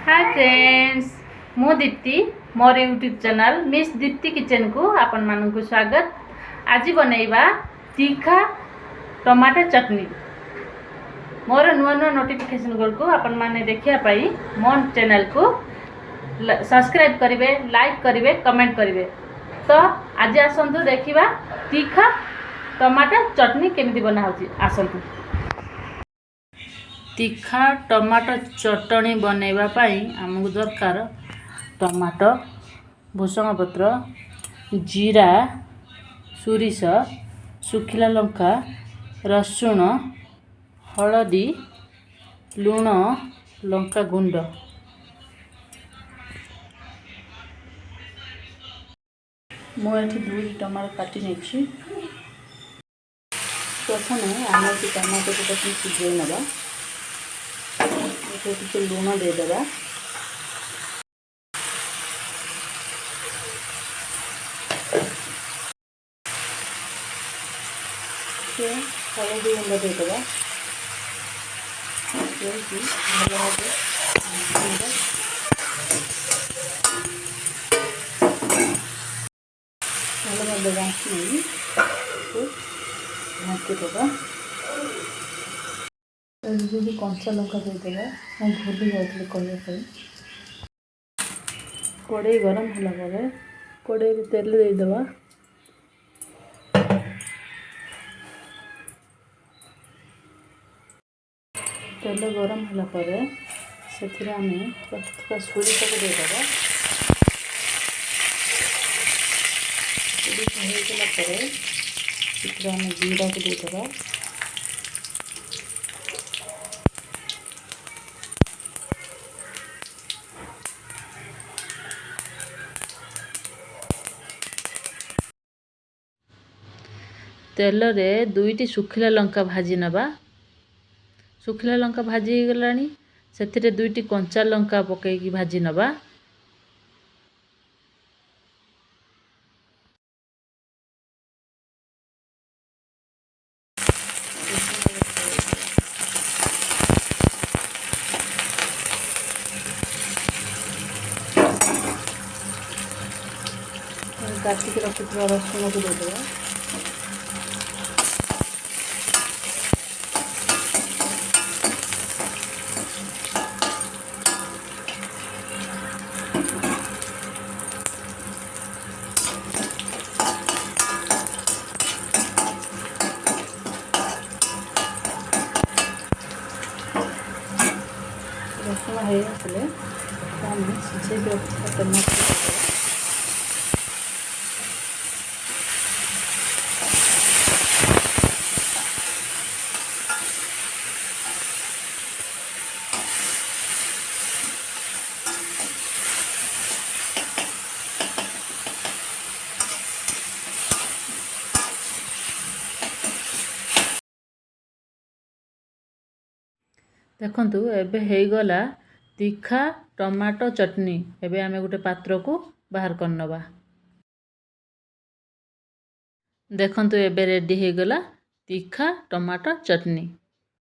हाय friends, मु दीप्ति मोर YouTube channel Miss Dipti kitchen को आपण मानक स्वागत। आज बनैबा तीखा टमाटर चटनी। मोर नुआ नुआ नोटिफिकेशन को आपण माने देखिया पाई मो चैनल को सब्सक्राइब करिवे, लाइक करिवे, कमेंट करिवे। तो आज आसंतु देखिबा तीखा टमाटर चटनी केमिति बना होची। आसंतु तीखा टमाटर चटनी बनैबा पाई आमको दरकार टमाटर, भूसंग पत्र, जीरा, सोरिष, सुखिला लंका, रसुण, हलदी, लुण, लंका गुंड। मुझे दुई टमाटर काटी नहीं। प्रथम आम टमाटर को सिझे ना टे लुण देदेबा। हलदी गुंड देदेबा। भल भाव बांकी ढाँकी देवा। कंचा लंका देदेबा। मैं भूली जाती कहवाई। कड़े गरम है कड़े तेल देदेबा। तेल गरम है से आम रखा सोरिष को देदेबा। सोरिष होगला आम जीरा को देदेबा। तेल रे दुईटी सुखिला लंका भाजी नबा। सुखिला लंका भाजी गलानी से दुईटी कंचा लंका पकईकी भाजी नबा। काटिक रखी रसुण को देदेबा। रसुण हो सिझे रखा टमाटर देखंतु एबे हेगला तीखा टमाटो चटनी। एबे आमे गोटे पात्र को बाहर कर नबा। देखंतु एबे रेडी हेगला तीखा टमाटो चटनी।